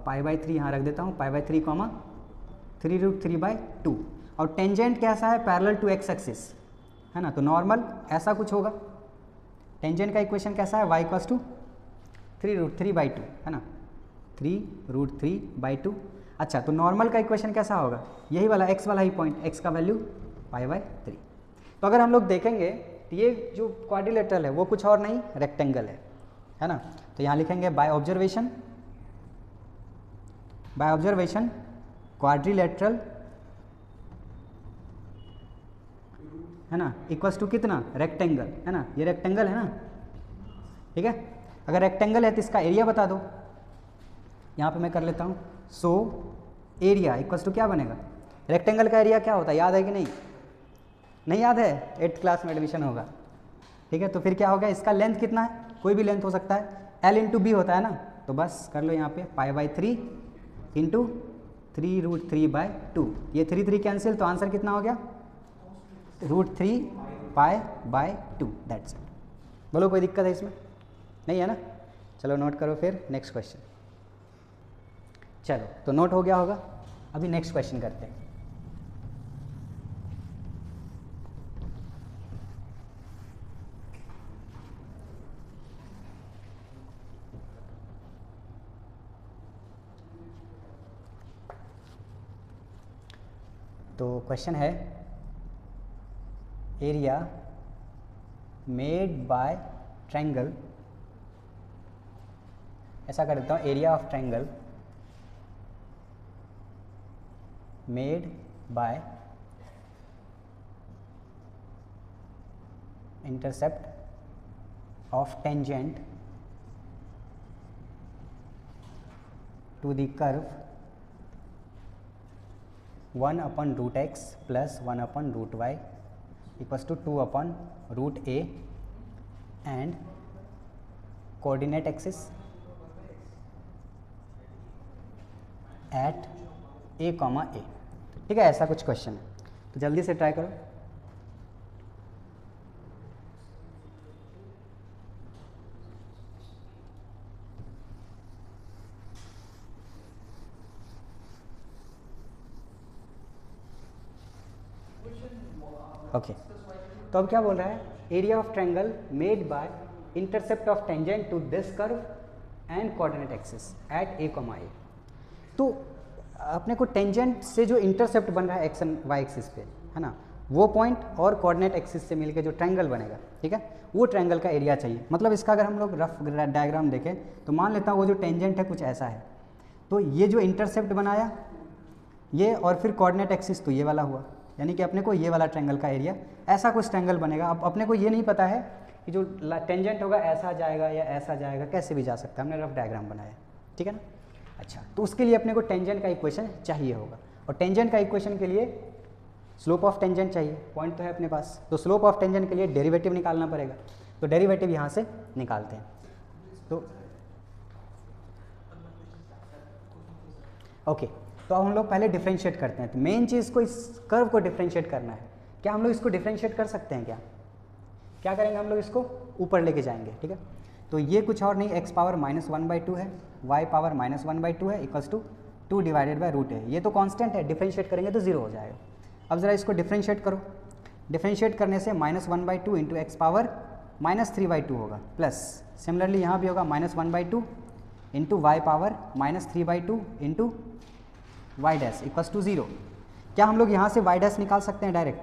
π/3, यहाँ रख देता हूँ, π/3, 3√3/2। और टेंजेंट कैसा है? पैरेलल टू x एक्सिस, है ना। तो नॉर्मल ऐसा कुछ होगा। टेंजेंट का इक्वेशन कैसा है? y = 3√3/2, है ना, 3√3/2। अच्छा, तो नॉर्मल का इक्वेशन कैसा होगा? यही वाला x वाला ही पॉइंट, x का वैल्यू π/3। तो अगर हम लोग देखेंगे तो ये जो क्वाड्रिलेटरल है वो कुछ और नहीं, रेक्टेंगल है ना। तो यहाँ लिखेंगे बाय ऑब्जर्वेशन क्वाड्रिलेटरल, है ना, इक्वल्स टू कितना? रेक्टेंगल, है ना। ये रेक्टेंगल है ना, ठीक है। अगर रेक्टेंगल है तो इसका एरिया बता दो। यहाँ पे मैं कर लेता हूँ। सो एरिया इक्वल्स टू क्या बनेगा? रेक्टेंगल का एरिया क्या होता है? याद है कि नहीं? नहीं याद है? 8th क्लास में एडमिशन होगा, ठीक है। तो फिर क्या होगा? इसका लेंथ कितना है? कोई भी लेंथ हो सकता है, L इंटू बी होता है ना। तो बस कर लो यहाँ पे π/3 इंटू 3√3/2। ये 3 कैंसिल, तो आंसर कितना हो गया? √3π/2। That's it. बोलो कोई दिक्कत है इसमें? नहीं है ना। चलो नोट करो फिर नेक्स्ट क्वेश्चन। चलो तो नोट हो गया होगा। अभी नेक्स्ट क्वेश्चन करते हैं। तो क्वेश्चन है एरिया मेड बाय ट्रायंगल, ऐसा कर देता हूँ, area of triangle made by intercept of tangent to the curve 1/√x plus 1/√y equals to 2/√a and coordinate axis at a, a। ठीक है, ऐसा कुछ क्वेश्चन है, तो जल्दी से ट्राई करो। ओके तो अब क्या बोल रहा है, area of triangle made by intercept of tangent to this curve and coordinate axis at a, a। तो अपने को टेंजेंट से जो इंटरसेप्ट बन रहा है एक्स एंड वाई एक्सिस पे, है ना, वो पॉइंट और कोऑर्डिनेट एक्सिस से मिलकर जो ट्रायंगल बनेगा, ठीक है, वो ट्रायंगल का एरिया चाहिए। मतलब इसका अगर हम लोग रफ डायग्राम देखें तो मान लेता हूँ वो जो टेंजेंट है कुछ ऐसा है, तो ये जो इंटरसेप्ट बनाया ये, और फिर कोऑर्डिनेट एक्सिस तो ये वाला हुआ, यानी कि अपने को ये वाला ट्रायंगल का एरिया, ऐसा कुछ ट्रायंगल बनेगा। अब अपने को ये नहीं पता है कि जो टेंजेंट होगा ऐसा जाएगा या ऐसा जाएगा, कैसे भी जा सकता है, हमने रफ डायग्राम बनाया, ठीक है ना। अच्छा, तो उसके लिए अपने को टेंजेंट का इक्वेशन चाहिए होगा, और टेंजेंट का इक्वेशन के लिए स्लोप ऑफ टेंजेंट चाहिए, पॉइंट तो है अपने पास, तो स्लोप ऑफ टेंजेंट के लिए डेरिवेटिव निकालना पड़ेगा, तो डेरिवेटिव यहाँ से निकालते हैं। तो ओके, तो अब हम लोग पहले डिफ्रेंशिएट करते हैं। तो मेन चीज़ को, इस कर्व को डिफ्रेंशिएट करना है। क्या हम लोग इसको डिफ्रेंशिएट कर सकते हैं? क्या करेंगे हम लोग, इसको ऊपर लेके जाएंगे, ठीक है। तो ये कुछ और नहीं, x पावर -1/2 है, y पावर -1/2 है, equals to 2 divided by root है। ये तो कांस्टेंट है, डिफ्रेंशिएट करेंगे तो 0 हो जाएगा। अब ज़रा इसको डिफ्रेंशिएट करो, डिफ्रेंशिएट करने से -1/2 इंटू एक्स पावर -3/2 होगा, प्लस सिमिलरली यहाँ भी होगा -1/2 into y power -3/2 into y dash equals to 0। क्या हम लोग यहाँ से y डैश निकाल सकते हैं डायरेक्ट?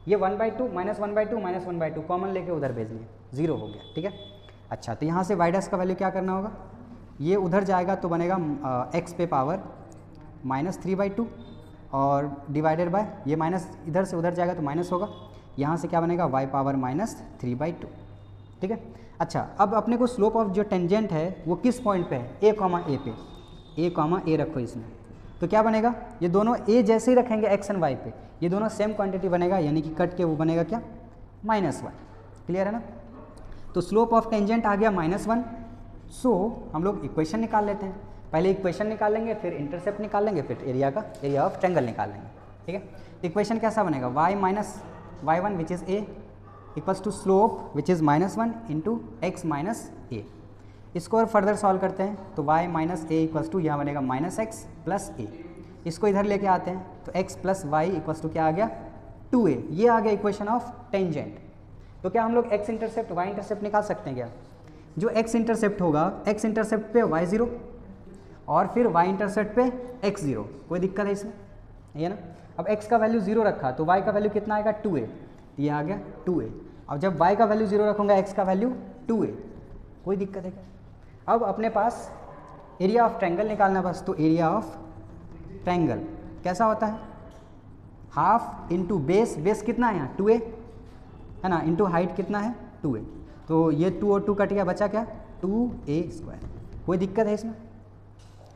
ये 1/2 -1/2 -1/2 कॉमन लेके उधर भेज लिए, 0 हो गया, ठीक है। अच्छा, तो यहाँ से y डैश का वैल्यू क्या करना होगा, ये उधर जाएगा तो बनेगा x पे पावर -3/2 और डिवाइडेड बाय, ये माइनस इधर से उधर जाएगा तो माइनस होगा, यहाँ से क्या बनेगा y पावर -3/2, ठीक है। अच्छा, अब अपने को स्लोप ऑफ जो टेंजेंट है वो किस पॉइंट पे है, a, a पे, a रखो इसमें, तो क्या बनेगा, ये दोनों a जैसे ही रखेंगे x एंड y पे, ये दोनों सेम क्वांटिटी बनेगा, यानी कि कट के वो बनेगा क्या, -1। क्लियर है ना। तो स्लोप ऑफ टेंजेंट आ गया -1। सो हम लोग इक्वेशन निकाल लेते हैं, पहले इक्वेशन निकाल लेंगे, फिर इंटरसेप्ट निकाल लेंगे, फिर एरिया ऑफ ट्रायंगल निकाल लेंगे, ठीक है। इक्वेशन कैसा बनेगा, y minus y1 which is a equals to slope which is -1 into x minus a. इसको और फर्दर सॉल्व करते हैं तो y minus a equals to यहाँ बनेगा -x प्लस a। इसको इधर लेके आते हैं तो x plus y equals to क्या आ गया, 2a। ये आ गया इक्वेशन ऑफ टेंजेंट। तो क्या हम लोग x इंटरसेप्ट y इंटरसेप्ट निकाल सकते हैं क्या? जो x इंटरसेप्ट होगा, x इंटरसेप्ट पे y0 और फिर y इंटरसेप्ट पे x0, कोई दिक्कत है इसमें, ये ना। अब x का वैल्यू 0 रखा तो y का वैल्यू कितना आएगा, 2a, ये आ गया 2a। अब जब y का वैल्यू 0 रखूँगा, x का वैल्यू 2a, कोई दिक्कत है क्या? अब अपने पास एरिया ऑफ ट्रायंगल निकालना बस, तो एरिया ऑफ ट्रायंगल कैसा होता है, हाफ इंटू बेस, बेस कितना है यहाँ 2a है ना, इंटू हाइट कितना है 2a, तो ये 2 और 2 कट गया, बचा क्या 2a²। कोई दिक्कत है इसमें,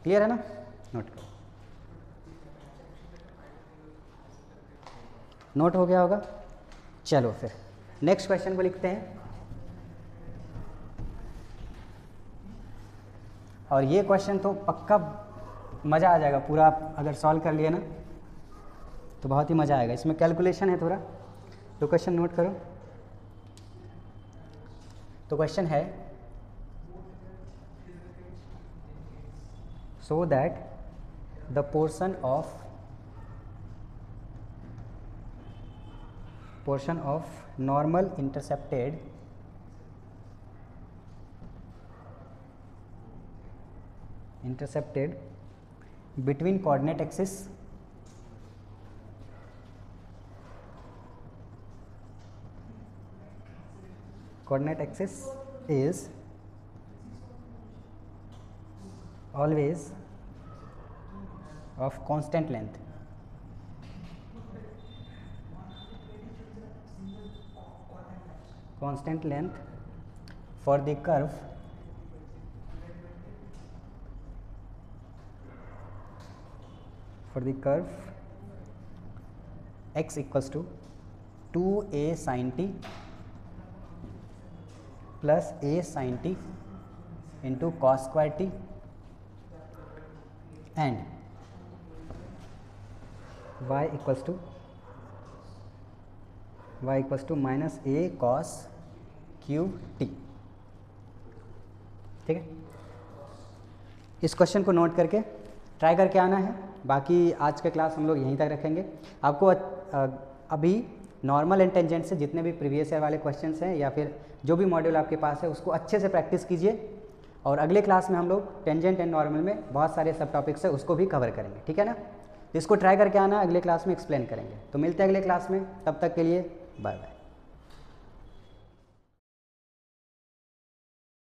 क्लियर है ना, नोट करो, नोट हो गया होगा। चलो फिर नेक्स्ट क्वेश्चन को लिखते हैं, और ये क्वेश्चन तो पक्का मज़ा आ जाएगा पूरा, आप अगर सॉल्व कर लिए ना तो बहुत ही मज़ा आएगा। इसमें कैलकुलेशन है थोड़ा, तो क्वेश्चन नोट करो। तो क्वेश्चन है, so that the portion of normal intercepted between coordinate axis coordinate axis is always of constant length. Constant length for the curve x equals to 2a sin t plus a sin t into cos square t and y equals to minus a cos cube t. ठीक है, इस question को note करके try करके आना है। बाकी आज का क्लास हम लोग यहीं तक रखेंगे। आपको अभी नॉर्मल एंड टेंजेंट से जितने भी प्रीवियस ईयर वाले क्वेश्चंस हैं या फिर जो भी मॉड्यूल आपके पास है उसको अच्छे से प्रैक्टिस कीजिए, और अगले क्लास में हम लोग टेंजेंट एंड नॉर्मल में बहुत सारे सब टॉपिक्स है उसको भी कवर करेंगे। ठीक है ना, तो इसको ट्राई करके आना, अगले क्लास में एक्सप्लेन करेंगे। तो मिलते हैं अगले क्लास में, तब तक के लिए बाय बाय।